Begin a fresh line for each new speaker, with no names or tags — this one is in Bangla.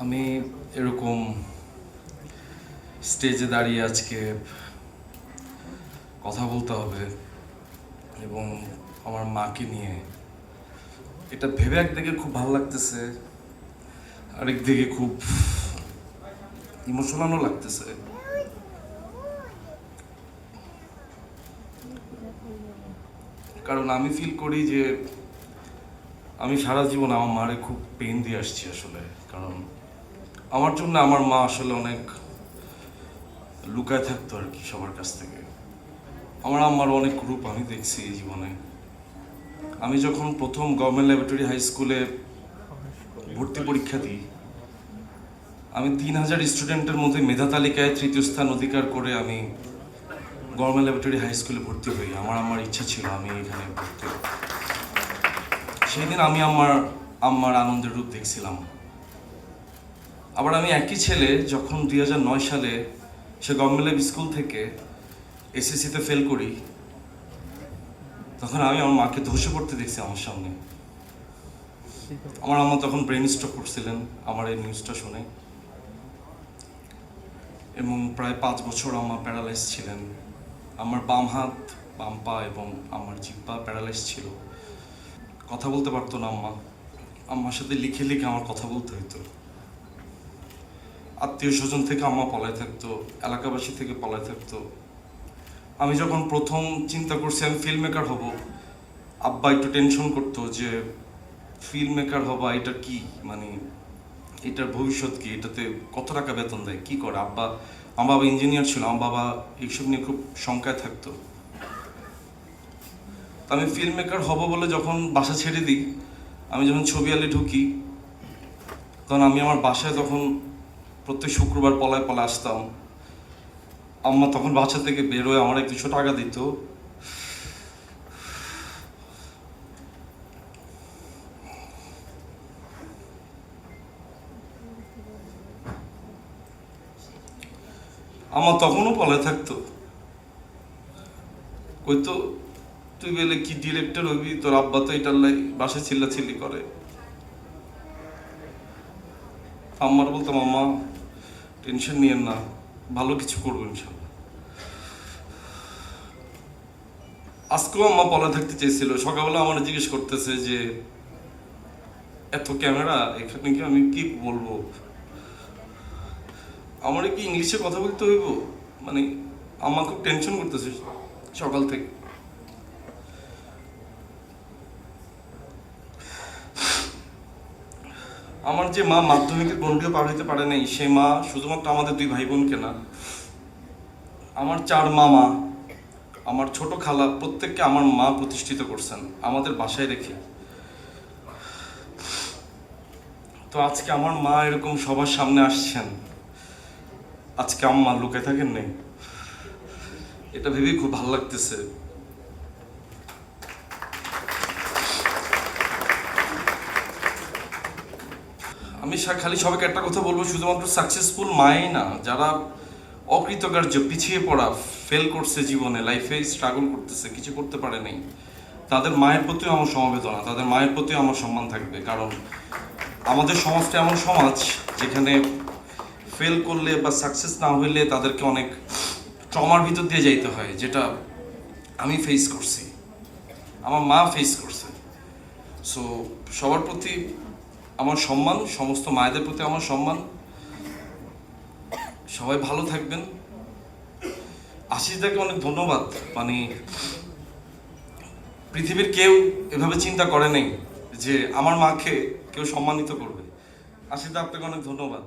আমি এরকম স্টেজে দাঁড়িয়ে আজকে কথা বলতে হবে এবং আমার মাকে নিয়ে, এটা ভেবে একদিকে খুব ভালো লাগতেছে, আরেক দিকে খুব ইমোশনালও লাগতেছে। কারণ আমি ফিল করি যে আমি সারা জীবন আমার মারে খুব পেন দিয়ে আসছি আসলে। কারণ আমার জন্য আমার মা আসলে অনেক লুকায় থাকতো আর কি সবার কাছ থেকে। আমার অনেক রূপ আমি দেখছি এই জীবনে। আমি যখন প্রথম গভর্নমেন্ট ল্যাবরেটরি হাই স্কুলে ভর্তি পরীক্ষা দিই, আমি 3000 স্টুডেন্টের মধ্যে মেধা তালিকায় তৃতীয় স্থান অধিকার করে আমি গভর্নমেন্ট ল্যাবরেটরি হাই স্কুলে ভর্তি হই। আমার ইচ্ছা ছিল আমি এখানে ভর্তি হই। সেই দিন আমি আমার আনন্দের রূপ দেখছিলাম। আবার আমি একই ছেলে যখন 2009 সালে সে গভর্নমেন্ট ল্যাব স্কুল থেকে এসএসসিতে ফেল করি, তখন আমি আমার মাকে ধসে পড়তে দেখছি আমার সামনে। আমার আম্মা তখন ব্রেন স্ট্রোক করছিলেন আমার এই নিউজটা শুনে, এবং প্রায় 5 বছর আম্মা প্যারালাইজ ছিলেন। আমার বাম হাত, বাম পা এবং আমার জিহ্বা প্যারালাইজ ছিল। কথা বলতে পারতো না আম্মা। আম্মার সাথে লিখে লিখে আমার কথা বলতে হতো। আত্মীয় স্বজন থেকে আম্মা পলায় থাকতো, এলাকাবাসী থেকে পলায় থাকতো। আমি যখন প্রথম চিন্তা করছি আমি ফিল্ম মেকার হব, আব্বা একটু টেনশন করতো যে ফিল্ম মেকার হবা এটা কি, মানে এটার ভবিষ্যৎ কি, এটাতে কত টাকা বেতন দেয়, কি করে। আমার বাবা ইঞ্জিনিয়ার ছিল, আমার বাবা এইসব নিয়ে খুব শঙ্কায় থাকতো। আমি ফিল্ম মেকার হব বলে যখন বাসা ছেড়ে দিই, আমি যখন ছবি আলে ঢুকি, তখন আমি আমার বাসায় তখন প্রত্যেক শুক্রবার পলায় পলায় আসতাম। আম্মা তখন বাসা থেকে বেরোয় আমার 200 টাকা দিত। আমার তখনও পলায় থাকতো, কইতো তুই বলে কি ডিরেক্টর হবি, তোর আব্বা তো এটার লাই বাসায় চিল্লাচিল্লি করে। আমার বলতাম আম্মা টেনশন নিয়েন না, ভালো কিছু করবো ইনশাল্লাহ। আজকেও আম্মা পলা থাকতে চেয়েছিল। সকালবেলা আমার জিজ্ঞেস করতেছে যে এত ক্যামেরা এখানে, কি আমি কি বলবো, আমার কি ইংলিশে কথা বলতে হইব, মানে আম্মা খুব টেনশন করতেছে সকাল থেকে। আমার যে মা মাধ্যমিকের গণ্ডিও পার হইতে পারে নাই, সে মা শুধুমাত্র আমাদের 2 ভাই বোনকে না, আমার 4 মামা, আমার ছোট খালা, প্রত্যেককে আমার মা প্রতিষ্ঠিত করছেন আমাদের বাসায় রেখে। তো আজকে আমার মা এরকম সবার সামনে আসছেন, আজকে আম্মা লুকায় থাকেন নেই, এটা ভেবেই খুব ভালো লাগতেছে। আমি খালি সবাইকে একটা কথা বলবো, শুধুমাত্র সাকসেসফুল মাই না, যারা অকৃতকার্য, পিছিয়ে পড়া, ফেল করছে জীবনে, লাইফে স্ট্রাগল করতেছে, কিছু করতে পারে নাই, তাদের মায়ের প্রতিও আমার সমবেদনা, তাদের মায়ের প্রতিও আমার সম্মান থাকবে। কারণ আমাদের সমাজটা এমন সমাজ যেখানে ফেল করলে বা সাকসেস না হইলে তাদেরকে অনেক ট্রমার ভিতর দিয়ে যাইতে হয়, যেটা আমি ফেস করছি, আমার মা ফেস করছে। সো সবার প্রতি আমার সম্মান, সমস্ত মায়েদের প্রতি আমার সম্মান। সবাই ভালো থাকবেন। আশিসদাকে অনেক ধন্যবাদ, মানে পৃথিবীর কেউ এভাবে চিন্তা করে নাই যে আমার মাকে কেউ সম্মানিত করবে। আশিসদা, আপনাকে অনেক ধন্যবাদ।